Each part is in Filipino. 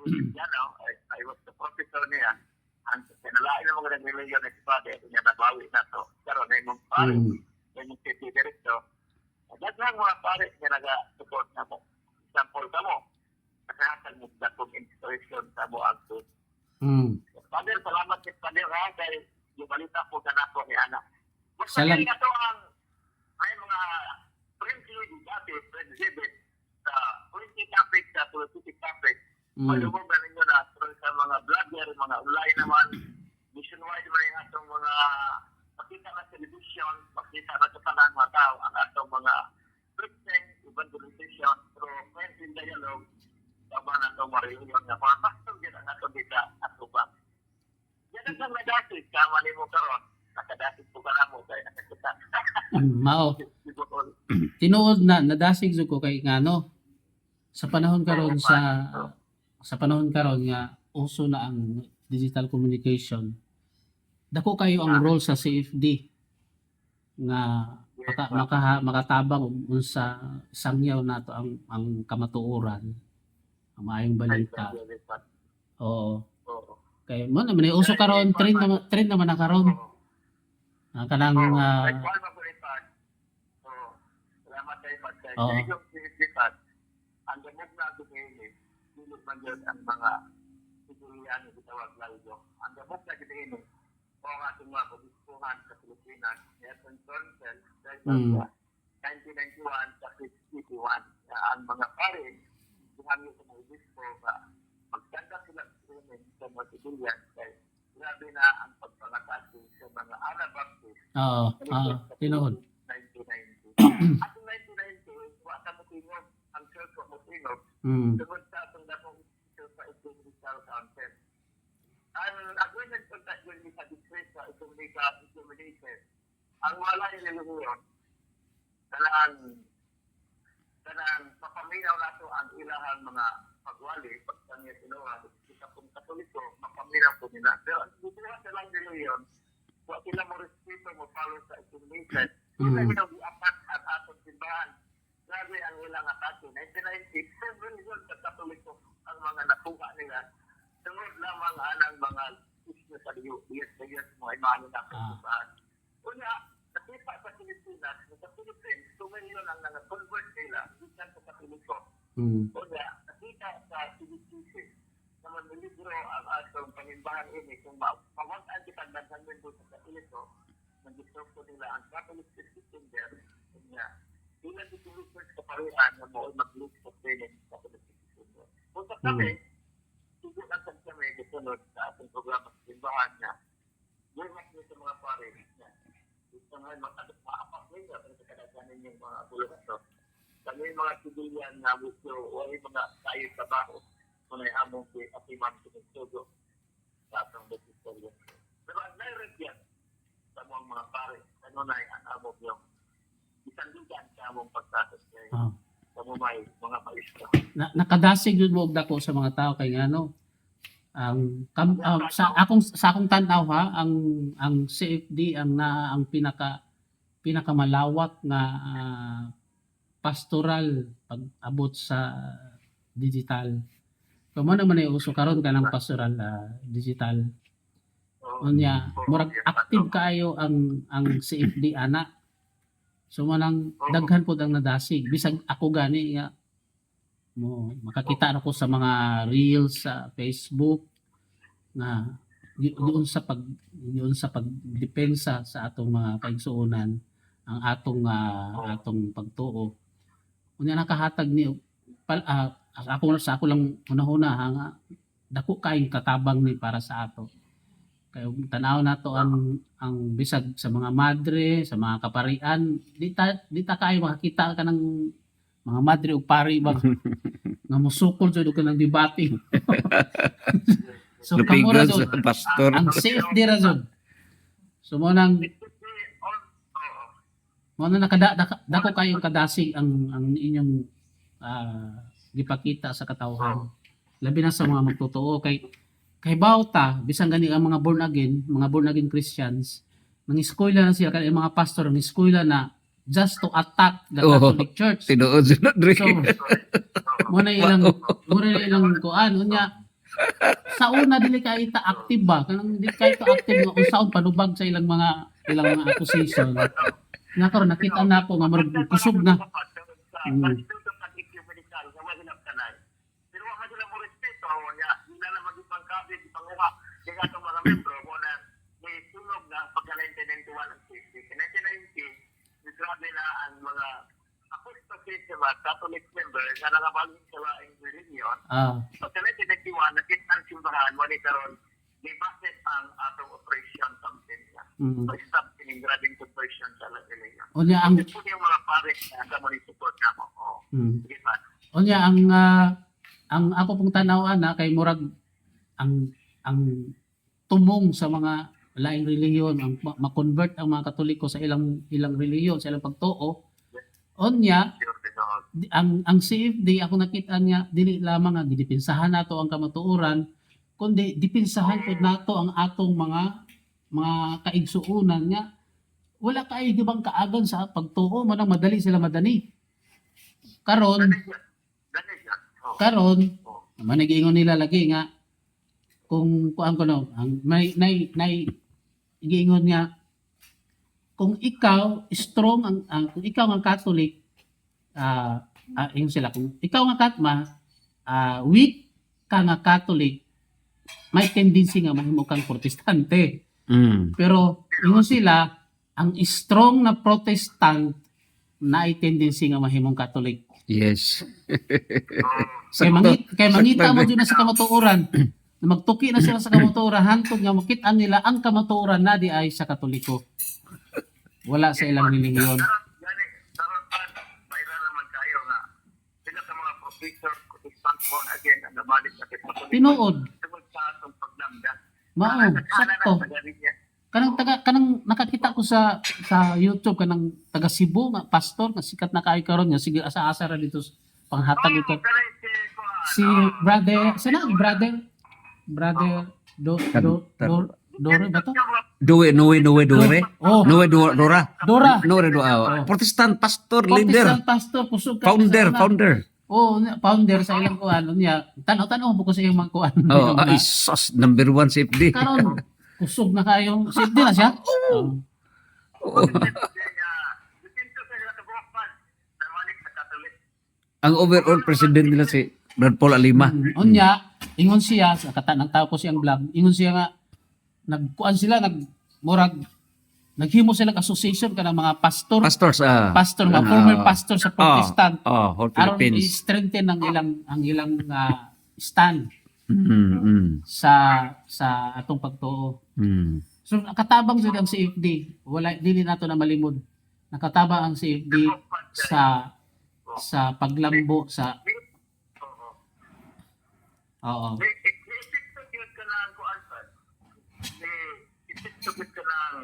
I was the professor niya. Ang kinalain na mga nag-religion na sipade, niya nabawi na to. Pero na yung pare, na yung city director. Dahil lang mga pare niya nag-support na mo. Example ka mo, nakahatan mo na kong inspiration sa mo ang to. Father, salamat sa Father ha, dahil yung balita po ka na po ni Ana. Mas pagkali na to ang may mga friendly dati, friend exhibit, sa politic topic, sa politic topic. Malubog na ninyo na sa mga vlogger, mga online naman, nationwide naman yung atong mga makita na television, makita na sa tanan mga tao, ang atong mga preaching, evangelization, through friends in dialogue, tama na itong mariunyon na mga pastor din ang atong kita at ubang. Yan ang nagdasit, kamali mo karon, nakadasit po ka na mo, kaya nakakita. Mao. Tinuod na, nadasig ko kay ngano, sa panahon karon sa panahon karon nga uso na ang digital communication, dako kayo ang role sa CFD nga makatabang unsa sangyaw nato ang kamatuoran, ang maayong balita. Oo. Kay mo na man uso karon, trend naman na karon. Kanang salamat kay Pat. Ang gamot na ito ngayon, tulog man yun ang mga siguriyan na itawag lalito. Ang gamot na ito ngayon, o ang ating mga kabispuhan sa Pilipinas, Nelson Council, dahil sa 1991 sa 1981, ang mga pare, sinabi sa mga obispo, magtanda sila sa mga siguriyan, dahil grabe na ang pagpangatasi sa mga Anabaptist. Tinuod. 1990. At 1990, wala mo tingog ang church of Muslims. Tungod sa atong dakong church sa Ecumenical Council. Ang agreement ko sa sa district sa Ecumenical Examination, ang wala niluluyon, kanang mapaminaw nato ang ilahang mga pagwali, pagkanya sinuha, kita pong Katoliko, mapaminaw po nila. Pero ang butuwa sa lang niluluyon, kung sila mo respeto mo follow sa Ecumenical, sila minaw-apat at atong simbahan. Grabe ang ilang atake. 1997 yun sa Katoliko ang mga nakuha nila. Tungod lamang anang mga isyo sa Diyos mo ay maano na kasibahan. Una, nakita sa Pilipinas, sa Philippines, tumayon ang nag-convert nila bisan sa Katoliko. Una, nakita sa Pilipinas na manilibro ang atong panimbahan ini kung mawagaan kita naghangan doon sa Katoliko, nag-disturb ko nila ang Catholic system there. Sila ditulipin sa parihan na mo mag-look sa training sa Pilipinas. Kung sa kami, siguro lang kami gusunod sa ating programa sa simbahan niya, buhat niyo sa mga pare niya. Gusto nga maapak nila pero sa kadaganan yung mga bulong ito. Kami mga sibilyan na gusto o ay mga tayo trabaho kung ay among atiman sinusugo sa atong Betistorya. Pero ang direct yan sa mga pare, ano na ang among yung isandugan sa among pagtatas ngayon. Sa mga maestro. Nakadasig yun mo dako sa mga tao kay ngano. Sa akong tanaw ha, ang CFD ang pinakamalawak na pastoral pag-abot sa digital. Kamo naman ay uso karon kanang pastoral digital. Unya, murag active kayo ang CFD ana. So manang daghan po ang nadasig. Bisag ako gani nga mo makakita ako sa mga reels sa Facebook na doon sa pagdepensa sa atong mga kaigsuonan ang atong pagtuo. Unya nakahatag ni ako lang una-una nga dako kay katabang ni para sa ato. Kaya tanaw nato ang bisag sa mga madre, sa mga kaparian, di ta kayo makakita ka ng mga madre o pari ba nga musukol jud ka ng debate. So kamo ra jud pastor. Ang safe di ra jud. So mo nang dako kayong kadasig ang inyong gipakita sa katawhan. Labi na sa mga magtotoo kay bawta bisan gani ang mga born again Christians, nang eskwela na sila kay mga pastor ng eskwela na just to attack the Catholic Church. Tinuod sunod dre. So, muna ilang kuan unya Sa una dili ka ita active ba? Kanang dili ka ita active nga unsaon panubag sa ilang mga accusation. Nga karon nakita na ako nga murag kusog na. Mm. Pero wala sila mo respeto, wala na magipang kabit, ipanguha, kaya itong mga membro mo na may sunog na pagka-1991 ang safety. In 1990, grabe na ang mga apostasy sa mga Catholic member na nangabalin sa laing religion. Pagka-1991, nakita ang simbahan, wala karon may bakit ang atong operation campaign niya. So, stop kining grabing operation sa laing religion. Unya ang Ito po yung mga pares na sa mga support na mo. Sige pa. unya ang ako pong tanaw na kay murag ang tumong sa mga laing relihiyon ang ma-convert ang mga Katoliko sa ilang relihiyon sa ilang pagtuo. Unya ang CFD ako nakita niya dili lamang nga gidipinsahan nato ang kamatuoran kundi dipinsahan pud nato ang atong mga kaigsuonan nga wala kay gibang kaagan sa pagtuo man ang madali sila madani. Karon manigingon nila lagi nga kung kuan ko no ang may giingon niya kung ikaw strong kung ikaw ang Catholic yung sila kung ikaw nga weak ka nga Catholic may tendency nga mahimo kang Protestante. Pero ingon sila ang strong na Protestant na ay tendency nga mahimong Catholic. Yes. Kay mangita mo dyan na sa kamatuoran na magtuki na sila sa kamatuoran hantod nga makita nila ang kamatuoran na di ay sa Katoliko. Wala sa ilang relihiyon. Karon pa, viral naman kayo nga sila sa mga professor Protestant born again ang nabalik sa Katoliko. Tinuod. Tungod sa atong paglamda. Mao, sakto. Kanang nakakita ko sa YouTube kanang taga Cebu nga pastor nga sikat na kaayo karon nga sige asa-asa ra dito panghatag ito. Si brother Dore ba to? Noe Dore. Oh, Dora. Dora. Protestant pastor, leader. Protestant pastor kusog ka Founder. Oh, founder sa ilang kuan niya. Tanaw-tanaw mo ko sa iyang mga kuan. Oh, isos number 1 CFD. Karon kusog na kayong safety na siya. Ang overall president nila si Brad Paul Alima. Unya, ingon siya sa katanang tao ko siyang vlog. Ingon siya nga nagkuan sila naghimo sila association kanang mga pastor former pastor sa Protestant. Whole Aron Philippines. i-strengthen ang ilang stand sa atong pagtuo. So nakatabang jud ang CFD. Wala dili nato na malimod. Nakatabang ang CFD sa paglambo sa oo. Isip ka ng kuan pa. Isip ka ng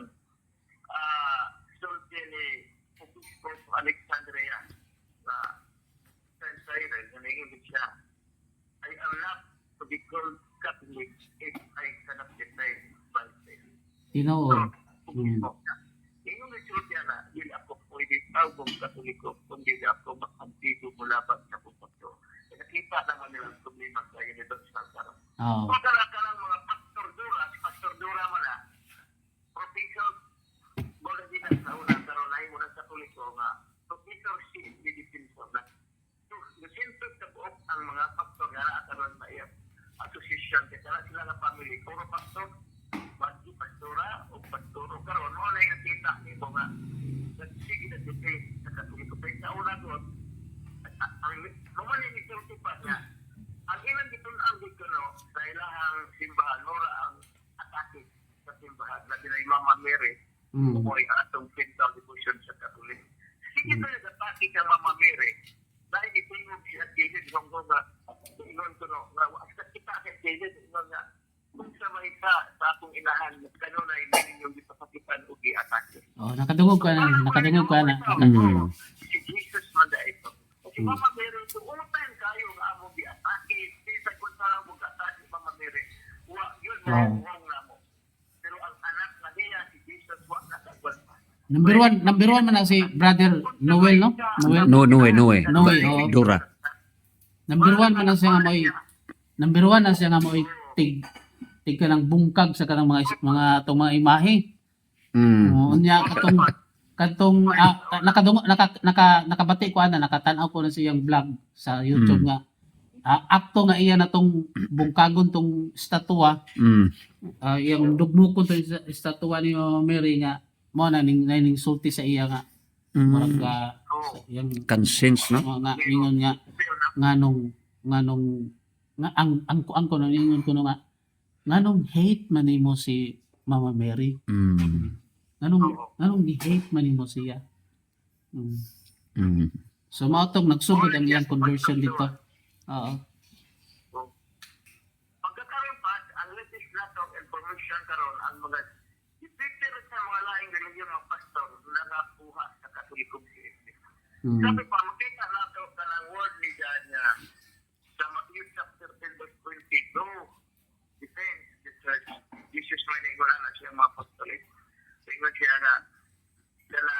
sulti ni Obispo Alexandria na San Cyril na nangingin siya. I am not to be called Catholic if I cannot defend myself. Tinuod. Yung sulti na, hindi ako pwede tawag Katoliko kung hindi ako makantigo mula ba sa pupunto. Nakita naman nilang problema sa universal karon. Oo. Pagkala ka ng mga Pastor Dura mo na, Professor, mula din sa unang karon na mula sa Katoliko nga, Professor si Medicine na. So, nasinto sa buok ang mga pastor nga na karon sa iyo. Association, kaya sila nga family, puro pastor, bagi pastora o pastoro karon mo na yung nakita ni mo nga, nagsige na debate sa Katoliko. Kaya sa una doon, ang lumali ni Sulti pa niya, ang ilang gitunang dito sa ilahang simbahan, mura ang atake sa simbahan na dinay Mama Mary, umuwi atong central devotion sa Katolik. Sige to yung atake ka Mama Mary, dahil itingog siya David Hongkong nga, ingon ko nga, kita sa David, ingon nga, kung sa may sa atong ilahan, kanunay din yung ipapakitan o i-atake. Oh, nakadungog ka na. Si Jesus man da ito. Kasi Mama Mary, ito, utan kayo nga mo di-atake, sa kung saan mo atake Mama Mary, yun wrong na mo. Pero ang anak na niya, si Jesus, nakagwan pa. Number one man na si Brother Noel, no? Noel. Noe. Noe, oo. Dora. Number one man na siya nga Number one na siya nga mo tig ka ng bungkag sa kanang mga itong mga imahe. Unya katong nakabati ko ana, nakatan-aw ko na siyang vlog sa YouTube nga. Akto nga iya na tong bungkagon tong estatwa, yung dugmukon tong estatwa ni Mary nga mo na ning sulti sa iya nga. Murag yung Conscience, no? nga ingon nga nganong ang ko ingon ko nga nganong hate man nimo si Mama Mary. Nganong gi-hate man nimo siya. So mao tong nagsugod ang iyang conversion dito. Oo. Pagkakaroon pa, ang latest lot of information karon ang mga ipicture sa mga laing religion ng pastor na nakuha sa Katolikong CFD. Sabi pa, makita nato ka ng word ni God niya sa Matthew chapter 10 verse 22. Defense the church. Jesus may nagula na siya mga apostolik. Ingon siya na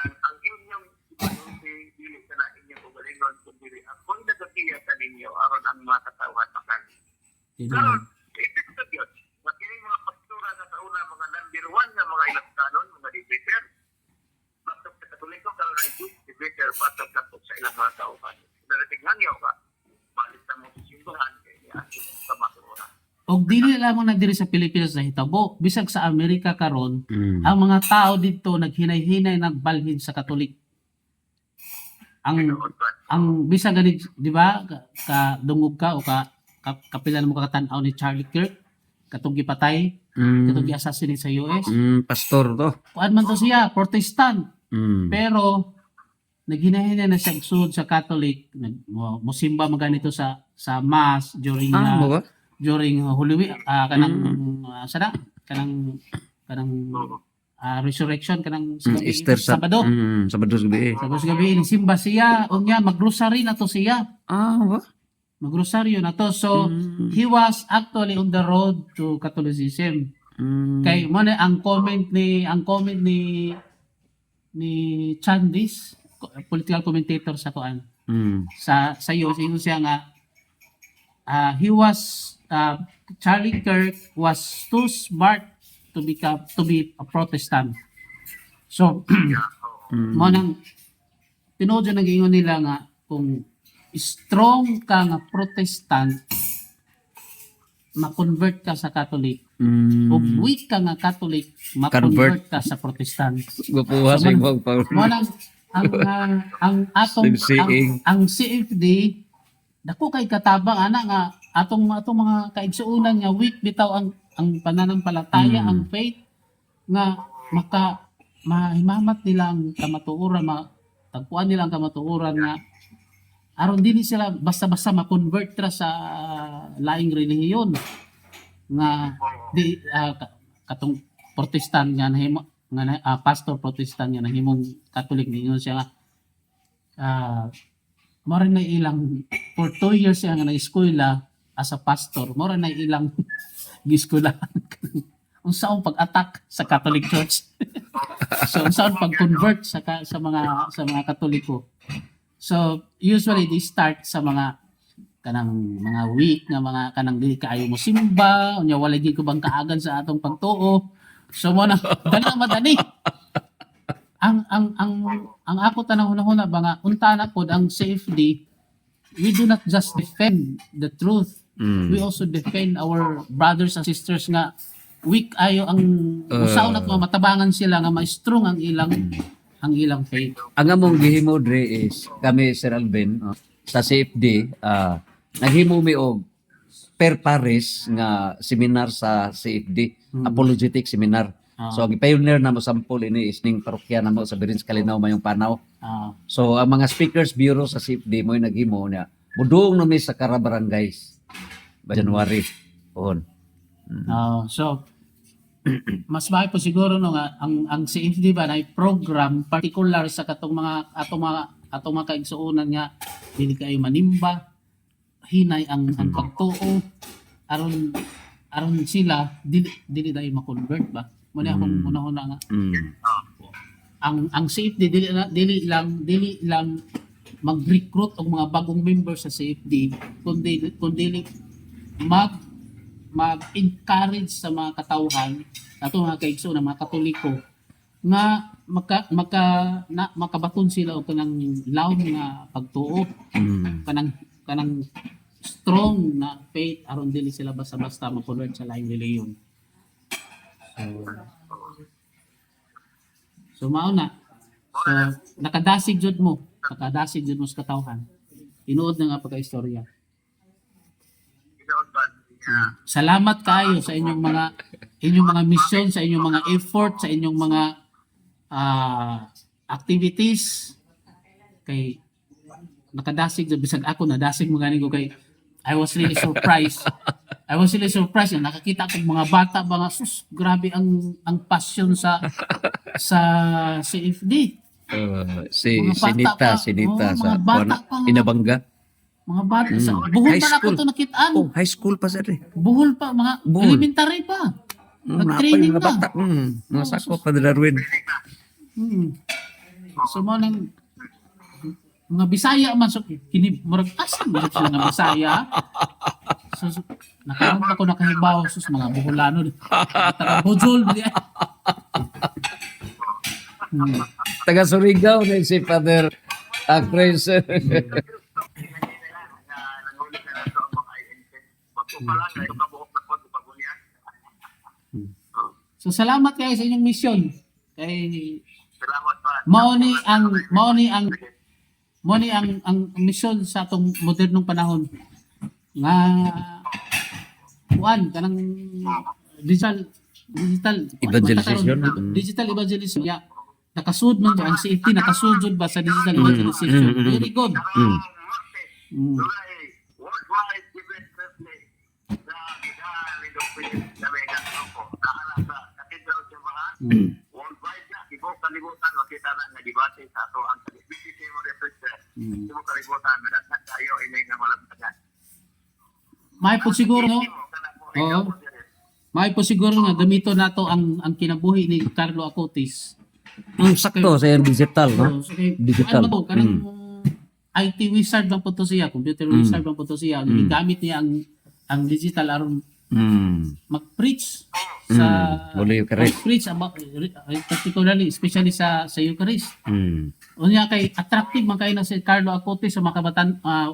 ang inyong ipanuti, dili ka na inyong ugalingon, kundi ako'y nagatiya sa ninyo aron ang mga katawan makan. Karon, isip sa Diyos, makinig mga pastura na sa una, mga number one na mga ilagtanon, mga debater, batok sa Katoliko, karon ay debater, batok sa ilang mga tauhan. Naratingnan niyo ka, balik na mo sa simbahan, kaya sa matura. Og dili lamang na diri sa Pilipinas na hitabo, bisag sa Amerika karon, ang mga tao dito naghinay-hinay nagbalhin sa Katolik. Ang bisag gani, di ba, ka dungog ka o kapilan mo kakatan-aw ni Charlie Kirk katong gipatay, katong gi-assassinate sa US. Pastor to. Kuan man to siya, Protestant. Pero naghinay-hinay na siya sud sa Catholic, musimba man ganito sa mass during Holy Week, kanang resurrection kanang Easter Sabado. Sabado gabi. Sabado gabi ni simba siya, unya mag-rosary na to siya. Mag-rosaryo na to. So he was actually on the road to Catholicism. Kay mo na ang comment ni Chandis, political commentator sa kuan. Sa iyo siya nga he was Charlie Kirk was too smart to be a Protestant. So mo nang tinuod na gingon nila nga kung strong ka nga Protestant ma-convert ka sa Catholic. Kung weak ka nga Catholic ma-convert ka sa Protestant. Gupuha sa ibang mo nang ang CFD dako kay katabang ana nga atong mga kaigsuonan nga weak bitaw ang pananampalataya, ang faith nga mahimamat nila ang kamatuoran, tagpuan nila ang kamatuoran nga aron dili sila basta-basta ma-convert ra sa laing relihiyon nga di katong Protestant nga nahimo nga pastor Protestant nga nahimong Catholic ningon siya nga mo rin na ilang for 2 years siya nga nag-eskwela as a pastor, mo rin na ilang giskwelahan unsaon pag-attack sa Catholic Church. So unsaon pag-convert sa mga Katoliko. So usually they start sa mga kanang mga weak nga mga kanang dili kaayo mo simba, unya walay gid ko bang kaagan sa atong pagtuo. So mo na madani. Ang ako tanang hunahuna ba nga unta na pod ang CFD, we do not just defend the truth. We also defend our brothers and sisters nga weak ayo ang usaw na matabangan sila nga ma-strong ang ilang faith. Ang among gihimo dre is kami Sir Alvin sa CFD naghimo mi og per pares nga seminar sa CFD, apologetic seminar. So ang pioneer na mo sample ini is ning parokya na mo sa Birins Kalinaw mayong Panaw. So ang mga speakers bureau sa CFD mo naghimo niya. Mudong na mi sa Karabarangays ba January pohon. So mas mahal po siguro no nga ang CFD ba na program particular sa katong atong mga kaigsuonan nga dili kayo manimba, hinay ang pagtuo aron sila dili dayo ma-convert ba. Muna akong una nga. Ang CFD dili lang mag-recruit og mga bagong members sa CFD kundi mag-encourage sa mga katawhan ato mga kaigsoon na mga Katoliko nga makabaton sila og kanang lawom nga pagtuo, kanang strong na faith aron dili sila basta-basta makonvert sa laing reliyon. So mao na. So nakadasig jud mo sa katawhan. Tinuod na nga pagka-istorya. Ginoon ba? Salamat kayo sa inyong mga mission, sa inyong mga effort, sa inyong mga activities. Kay nakadasig jud bisag ako nadasig mo ganing ko kay I was really surprised na nakakita ko mga bata mga sus grabe ang passion sa CFD. Si Mga bata Sinita pa. Oo, sa mga bata pa. Inabanga. Mga bata sa buhol High pa na ako school. to nakitaan. Oh, high school pa sir. Buhol pa mga Buhol. elementary pa. Napay Nag-training mga na. bata. Mga sako pa Darwin. So mo nang mga Bisaya man so kini murag asa mo sila nga Bisaya. So nakaroon ako nakahibaw sus mga Buholano. Taga Bojol di ay. Taga Surigao na si Father Chris. Nangulit na nato ang mga INC. Magpupala na ito kabuok na po, pagunya. So salamat kayo sa inyong mission. Kay Salamat pa. mao ni ang mission sa atong modernong panahon nga kuan kanang digital Evangelization. digital evangelism ya nakasud man ang CFT nakasud jud ba sa digital evangelization very good. Worldwide event birthday sa Lidong Philippines na may gastropo. Nakalang sa Cathedral Simbahan. Worldwide na. Ibang kalibutan. Makita na nga debate sa ato ang BCC mo represent. Ibang kalibutan. Madasak tayo inay nga malamtagan. May po siguro no. Oo. May po siguro nga gamito nato ang kinabuhi ni Carlo Acutis. Sakto sa yung digital, no? So, okay. Digital. Ano to, kanang IT wizard lang po to siya, computer wizard lang po to siya. Gamit niya ang digital aron mag-preach sa Muli Eucharist. mag-preach about particularly especially sa Eucharist. Unya kay attractive man kay na si Carlo Acutis sa mga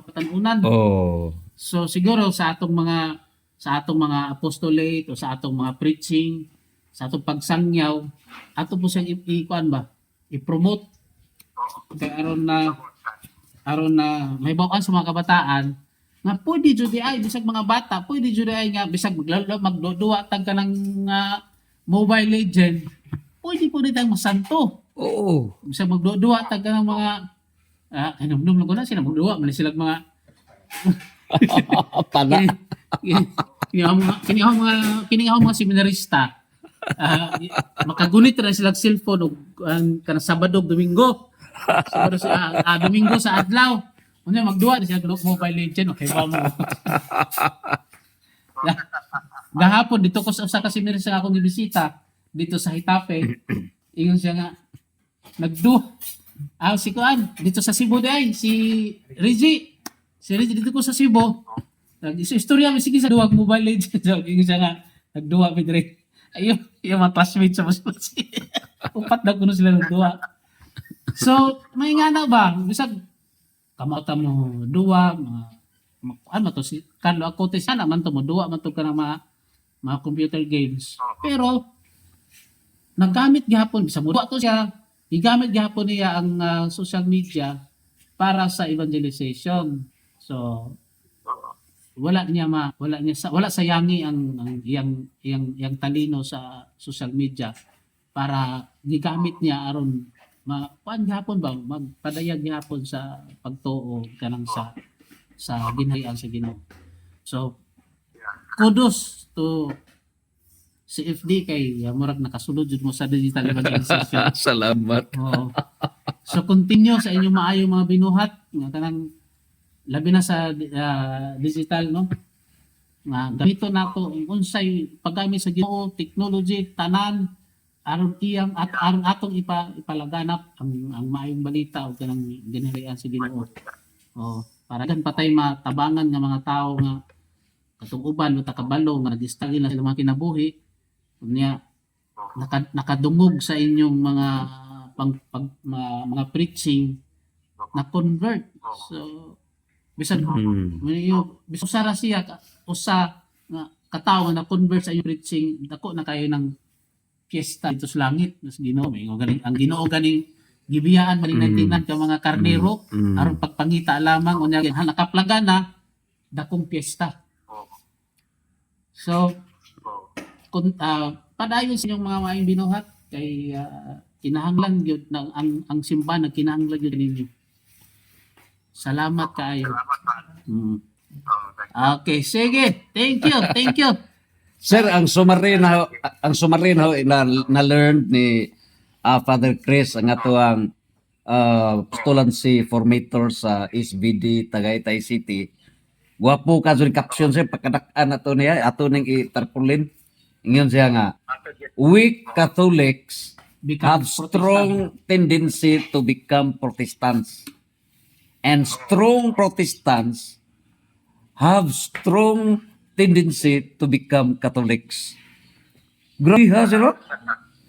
katanunan. Oh. So siguro sa atong mga apostolate o sa atong mga preaching, sa atong pagsangyaw, ato po siyang i-kuan ba? I-promote kay aron na may bawaan sa mga kabataan nga pwede jud ay bisag mga bata, pwede jud ay nga bisag magduwa tag kanang Mobile Legend. Pwede po rin tayong masanto. Oo. Bisag magduwa tag kanang mga kanumdum lang ko na sila magduwa man sila mga Pana. kini mga seminarista makagunit na silang cellphone og kanang Sabado Domingo Domingo sa adlaw unya magduwa na sila og Mobile Legend okay ba mo gahapon dito ko sa usa ka seminarista nga akong gibisita dito sa Hitape ingon siya nga si Kuan dito sa Cebu day si Reggie dito ko sa Cebu nag-istorya mi sige sa duwag Mobile Legends ingon siya nga nagduwa mi dire yung mga classmates sa mas upat na kuno sila nagduwa. So, may nga na ba? Bisag, kamata mo duwa, ano to, si Carlo Acutis, sana man to mo duwa, man to ka ng mga computer games. Pero, naggamit gihapon, bisag mo duwa to siya, igamit gihapon niya ang social media para sa evangelization. So, wala sayangi ang iyang talino sa social media para gigamit niya aron makuan gihapon ba magpadayag gihapon sa pagtuo kanang sa ginharian sa Ginoo. So kudos to CFD kay murag nakasulod jud mo sa digital evangelization. Salamat. Oo. So continue sa inyong maayong mga binuhat nga kanang labi na sa digital no nga gamito nato unsay paggamit sa Ginoo technology tanan aron atong ipalaganap ang maayong balita o kanang ginharian sa Ginoo para gan patay matabangan nga mga tao nga katong uban no takabalo nga nagistagi na sila mga kinabuhi unya nakadungog sa inyong mga mga preaching na convert. So bisan bisan sara siya usa nga katawo na convert sa inyong preaching dako na kayo ng fiesta dito sa langit mas Ginoo may ganing ang Ginoo ganing gibiyaan maninatinan ka mga karnero aron pagpangita lamang unya nakaplaga na dakong fiesta. So kun padayon sa inyong mga maayong binuhat kay kinahanglan gyud na ang simbahan nagkinahanglan gyud ninyo. Salamat kaayo. Salamat pa. Okay, sige. Thank you. Sir, ang summary na learned ni Father Chris ang atuang postulancy formator sa SBD Tagaytay City. Guwapo ka sa caption sir pagkadak-an ato niya ato ning itarpulin. Ingon siya nga weak Catholics have strong tendency to become Protestants and strong Protestants have strong tendency to become Catholics. Grabe ha, sir?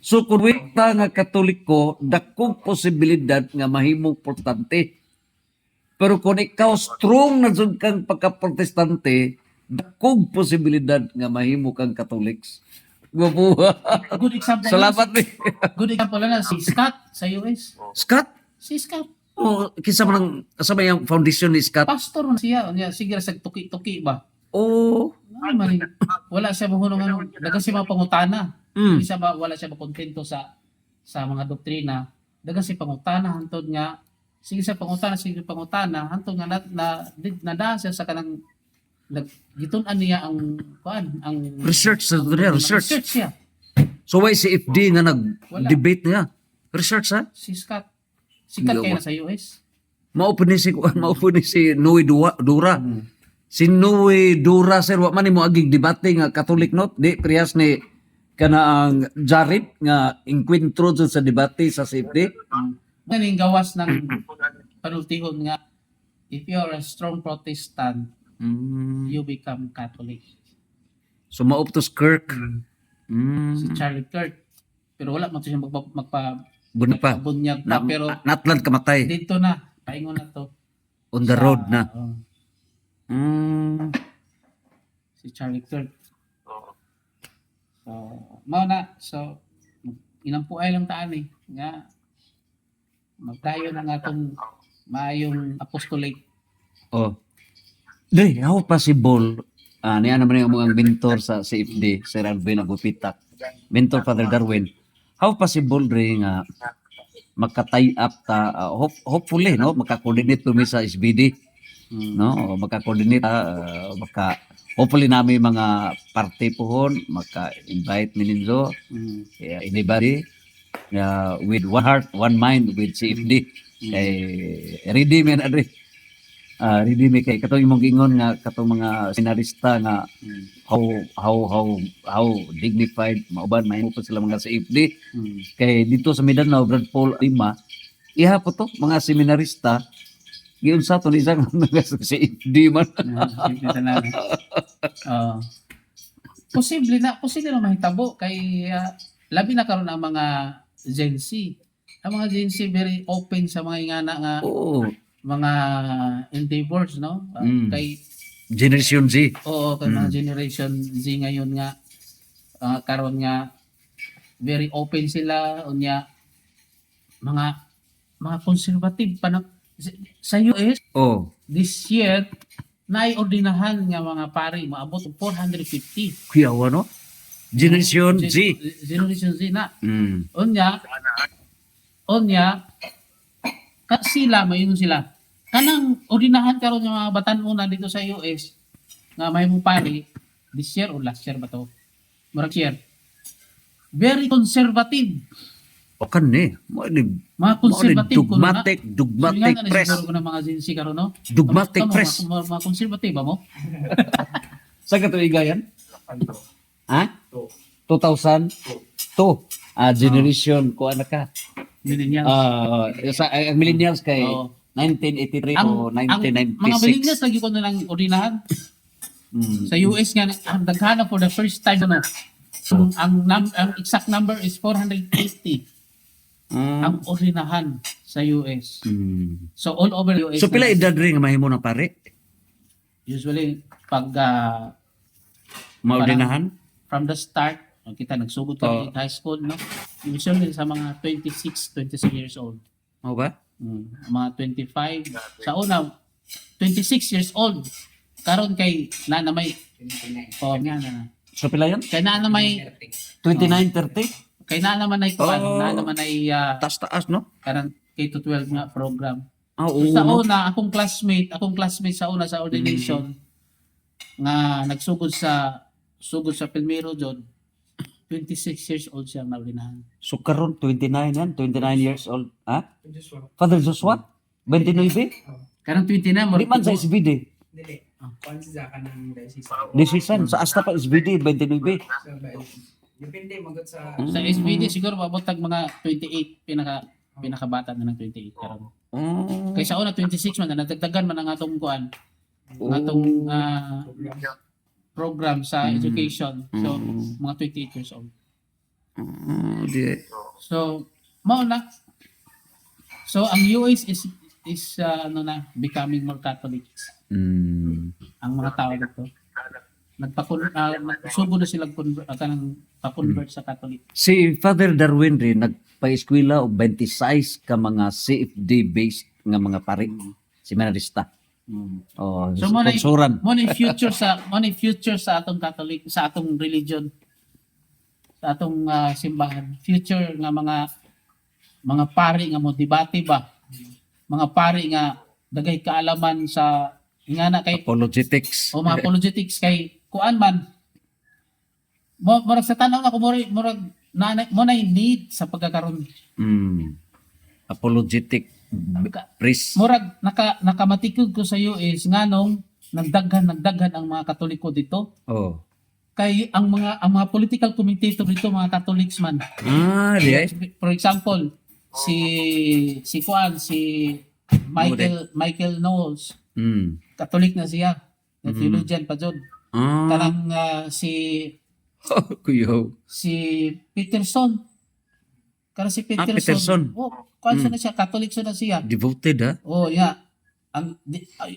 So, kung wita nga Katoliko, dakong posibilidad nga mahimong portante. Pero kung ikaw strong na dyan kang pagka-protestante, dakong posibilidad nga mahimo kang Catholics. Guwapo. Good example. Salamat ni. Good example na si Scott sa US. Scott? Si Scott. Oh, kinsa man sa may ang foundation ni Scott? Pastor na siya. Unya sige sa tuki-tuki ba? Oh. Wala siya mahunong daga siya mga pangutana. Mm. Siya ba wala siya makontento sa mga doktrina. Daga siya pangutana hantod nga sige sa pangutana hantod nga nada siya sa kanang gitun-an niya ang Research research siya. So why si FD nga nag-debate niya? Research ha? Si Scott. Sikat kaya na sa US. Maupo ni si Noe Dura. Si Noe Dura sir wa man mo agig debate nga Catholic note di priyas ni kana ang Jared nga encuentro sa debate sa CFD. Ganing gawas ng panultihon nga if you are a strong Protestant, you become Catholic. So mauptos Kirk. Si Charlie Kirk. Pero wala man to siya Bunyag pa. bunyag pa. Pero Natlan kamatay. dito na, paingon na to. On the road na. Si Charlie Kirk. So, mao na. So, inampuay lang taan eh. Nga, magdayo na nga itong maayong apostolate. Oh. Dre, how possible niya naman yung mga mentor sa CFD, Sir Alvin Agupitak, mentor Father Darwin. How possible Dre nga maka-tie up ta hopefully no maka-coordinate kami sa SBD no maka-coordinate hopefully namin mga party pohon maka-invite ninyo anybody with one heart one mind with CFD kay ready man adre ready me kay katong imong gingon nga katong mga senarista nga how dignified mauban mahimo pa sila mga CFD kay dito sa Mindanao Brad Paul Lima iha po to mga seminarista giunsa to ni isang mga CFD man posible na mahitabo kay labi na karon ang mga Gen Z. Ang mga Gen Z very open sa mga ingana nga mga endeavors no kay Generation Z. Oo, kay mga Generation Z ngayon nga karon nga very open sila unya mga conservative pa sa US this year naiordinahan nga mga pari maabot og 450 kuyawa no Generation Z na unya sila mayon sila kanang ordinahan karon nga mga batan-una dito sa US nga may mo pari this year or last year ba to murag year very conservative o kanni mo mga conservative dogmatic press siguro ng mga Gen Z karon no dogmatic press mga conservative ba mo sa katuigayan ha 2002 generation ko ana ka millennials ang millennials kay 1983 o 1996. Mga millennials lagi ko na lang ordinahan. Sa US nga ang daghana for the first time no. Ang exact number is 480 ang orinahan sa US. So all over US. So pila edad rin nga mahimo ng pare? Usually pag Maordinahan? from the start, kita nagsugod ka in high school, no? Usually sa mga 26 years old. Mao ba? Mga 25. Sa una, 26 years old. Karon kay na may nga na. So pila yan? Kay na may 29, 30? kay na naman ay kuan, na naman ay Taas-taas, no? karang K-12 nga program. Ah, oo. Sa no? una, akong classmate sa una sa ordination nga nagsugod sa Pilmero John, 26 years old siya na orinahan. So karon 29 yan, 29 years old. Ha? Father Joshua? 29? Karang 29 mo. Di man sa SBD. Dili. Kuan sa kanang diocese. Decision. Sa asta pa SBD, 29. So, depende magot sa Sa SBD siguro mabotag mga 28 pinakabata na ng 28 karon. Oh. Kay sa una 26 man na nadagdagan man ang atong kuan. Ang atong program sa education. So mga 28 years old. Di. So mao na. So ang US is becoming more Catholic. Ang mga tao dito. Nagsugo na sila kanang pa-convert sa Catholic. Si Father Darwin rin nagpa-eskwela og 26 ka mga CFD-based nga mga pari. Seminarista. Oh, So mo na sponsoran. mo na future sa atong Catholic, sa atong religion, sa atong simbahan. Future nga mga pari nga mo debate ba. Mga pari nga dagay kaalaman sa ingana kay Apologetics. o mga apologetics kay kuan man. Murag sa tanaw ako murag mo na need sa pagkakaroon. Apologetic priest. Murag nakamatikod ko sa US nganong nagdaghan ang mga Katoliko dito. Oh. Kay ang mga political commentator dito mga Catholics man. Di. For example, si Michael Knowles, Catholic na siya. Na theologian pa jud. Kanang Kuyo. si Peterson. Kanang si Peterson. Peterson. Oh, kuan na siya, Catholic na siya. Devoted, ha? Oh, yeah.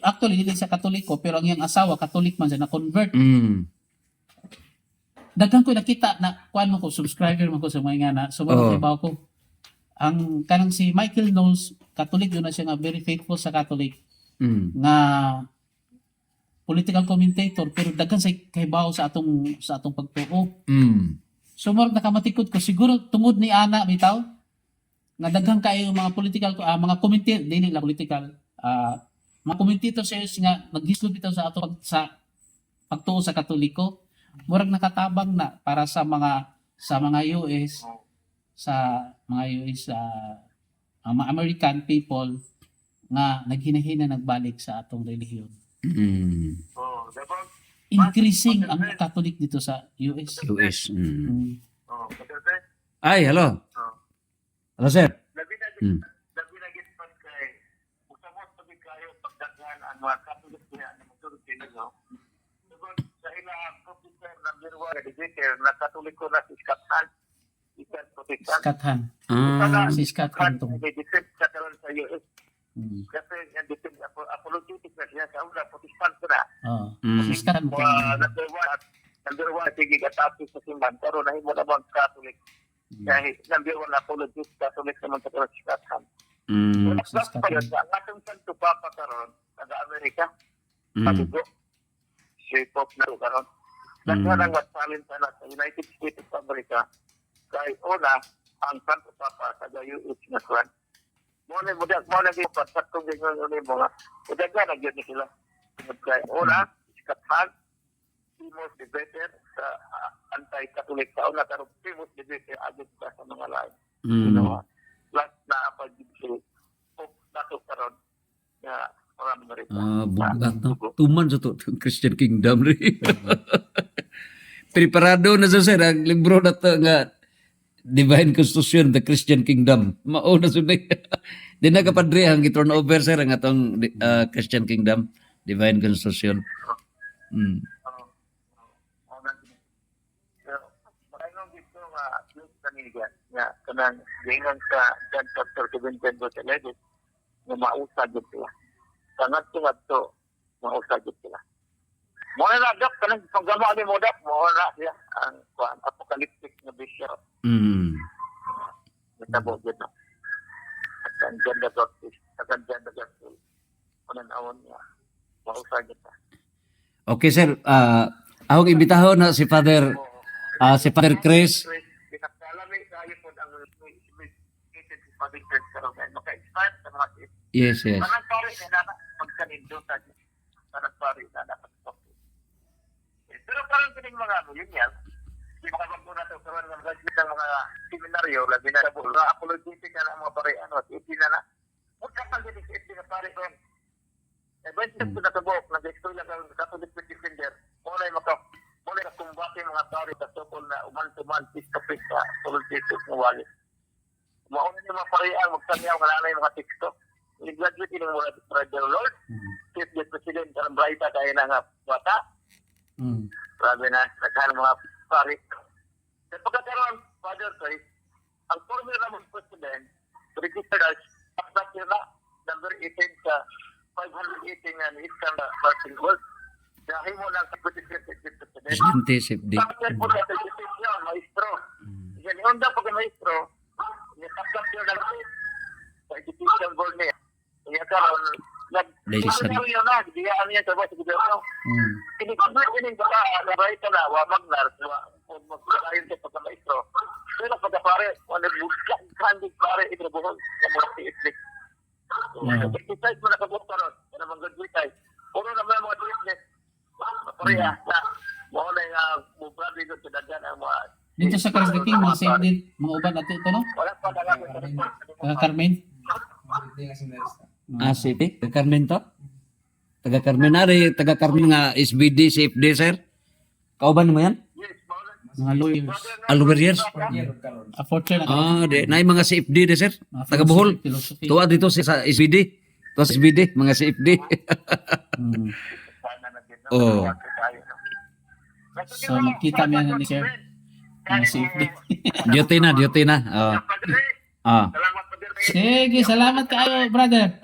Actually, hindi siya Katoliko, pero ang iyang asawa, Catholic man siya, na-convert. Daghang ko nakita na, kuan mo ko, subscriber mo ko sa mga nga na, so ibaw ko. Ang kanang si Michael Knowles, Catholic yun na siya nga, very faithful sa Catholic, nga political commentator, pero daghan sa kahibaw sa atong pagtuo. So, murag nakamatikod ko, siguro tungod ni Ana, bitaw, nga daghang kayo mga political mga commentator dili la political mga commentators nga naghisgot bitaw sa ato sa pagtuo sa Katoliko murag nakatabang na para sa mga US mga American people nga naghinahina nagbalik sa atong relihiyon. Increasing ang Catholic dito sa US. Ay, hello. Hello, sir. Labi na git man kay usamot pa kayo pagdaghan ang mga Catholic niya na magtulog Pilipino. Tungod sa ilang professor ng Birwa educator na Katoliko na si Scott Hahn, isang Protestant. Scott Hahn. Si Scott Hahn tong. Nag-defend sa karon sa US. Kasi yung defend apologetic na siya sa una, Protestant na. Si Scott Hahn tong. Number one, sige katapos sa simbahan. Pero nahimo na bang Catholic? Kahit number one apologist Catholic naman sa karon si Scott Hahn. Plus pa yun, ang atong santo papa karon taga-Amerika, padugo, si Pope na karon. Nagkarang wasalin sana sa United States of America, kay una, ang santo papa taga-US na kwan. Muna yung patsakong ganyan yung mga, udaga na yun sila. Kay una, Scott Hahn, famous debater sa anti-Catholic sa una, pero famous debater agad sa mga lain. Plus na si Pope Nato karon na maraming marita. Bugat na. Tuman sa to, Christian Kingdom rin. Preparado na sa sir, ang libro na to nga Divine Constitution of the Christian Kingdom. Mauna sunay. Di na kapadre ang i-turn over sir ang atong Christian Kingdom, Divine Constitution. panigan nga kanang gingan sa John chapter 17 verse 11 nga mausag gid sila. Sangat to mausag gid sila. Mo na dap kanang paggama ni mo dap mo na siya ang kuan apocalyptic na vision. Natabo gid na. At ang gender justice, at ang gender justice. Kunan-awon niya. Mausag gid ta. Okay sir, akong imbitahon na si Father Chris. Pinagkalami tayo po ang cases si Father Chris karoon. Maka-expand sa mga cases. Yes. Parang pare na magkanindo sa parang pare na dapat. Pero parang pining mga millennial, di makapag na ito karoon ng mga seminaryo, labi na sa mga apologetic na mga pare, at itin na. Magkapal din itin na pare doon. Eventually ko natubok, nag-explain lang ang Catholic Defender, mulay na kumbati mga pare sa tukol na uman-tuman, pisk-pisk sa politikus ng wali. Mauna niyo mga parehan, magsanyaw, kalalay mga TikTok. I-graduate yung mga Brother Lord, Chief Justice President, karang Braita tayo na nga bata. Sabi na, naghanap mga pare. Sa pagkakaroon, Father Chris, ang former na mga president, registered as na number 18 sa 518 nga ni Eastern Martin Gold. Dahil mo lang sa president. Presidente CFD. Bakit po na sa institusyon, maestro. Yan yung daw pag maestro, nakapag yun lang sa education board niya. Kaya karoon, Legislative. yun na, bigyan niya sa basit gobyerno. Kinikabit yun yung baka, nabay ka na, wamagnar, magkakayon sa pagka-maestro. Pero pagka-pare, wala buskan, kandig pare, itrabuhon sa mga PSD. Exercise mo nakabot ka ron, kaya naman graduate. Puro naman mga business, pareha, na, wala yung bubrado dito sa dagan ng mga... Dito sa Karisdiki, mga same din, mga uban nato ito, no? Wala pa talaga Taga Carmen. Hindi nga seminarista. City? Taga Carmen to? Taga Carmen taga Carmen nga SBD, CFD sir? Kauban mo yan? Yes, wala. Mga lawyers. Lawyers? Year of karon. Fortune na. Na mga CFD de sir? Taga Bohol? Philosophy. Tuwa dito sa SBD. Tuwa sa SBD, mga CFD. Sana na din. Oh. So, magkita mo yan ni Sir. Mga safety. Duty na. Salamat po din. Sige, salamat kayo, brother.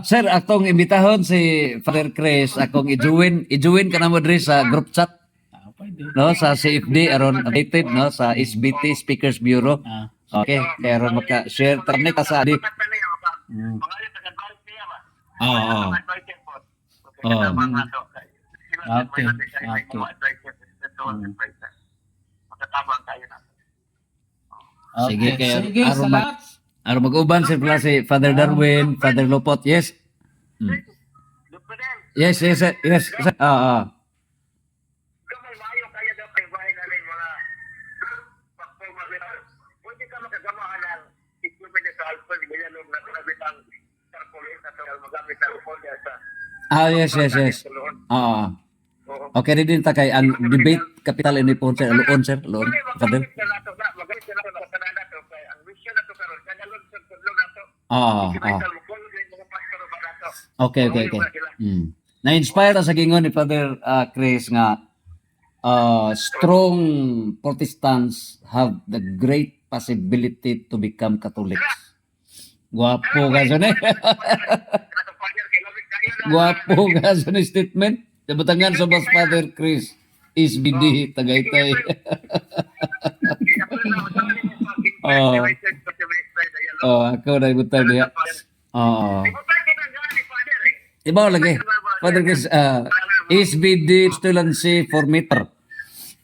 Sir, akong imbitahon si Father Chris, akong i-join ka na mo diri sa group chat Pwede. no sa CFD aron updated no sa SBT Speakers Bureau. Okay, kaya aron maka-share tarni ka sa di. Sige, kaya Sige, aron salamat. aron mag-uban si Father Darwin, Father Lopot. Yes. Yes. Kamay maayo kaya daw kay bahay na rin mga pastor mabilang. Pwede ka makagamahan ng equipment sa alcohol, ganyan nung nakalabit ang tarpaulin sa magamit ang alcohol sa Yes. Oo. Okay din ta kay ang debate capital ini po sir, loon sir, loon. Father. Magamit na nato sa kanana to kay ang mission nato karon kanalon sa tudlo nato. Mga pastor ba nato. Okay. Na-inspire sa gingon ni Father Chris nga strong Protestants have the great possibility to become Catholics. Guwapo ka sa ni. Guwapo ka sa ni statement. Dabatangan sa Boss Father Chris. SBD, Tagaytay. Ako na ibutang niya. Ibaw lagi. Father Chris, SBD Stulancy for meter.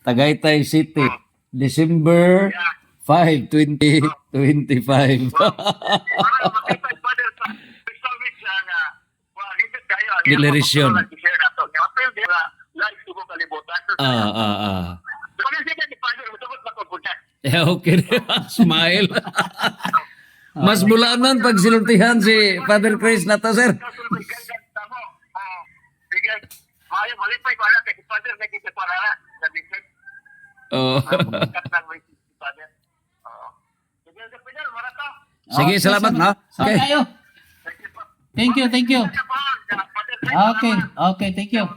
Tagaytay City. December 5, 2025. Declaration. Okay. Smile. Mas bulanan pag sinultihan si Father Chris na to, sir. Sige, salamat, no? Okay. Kayo. Thank you. Okay, thank you.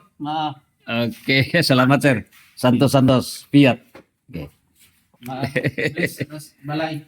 Okay, salamat, sir. Santos, Piat. Okay. Please, balay.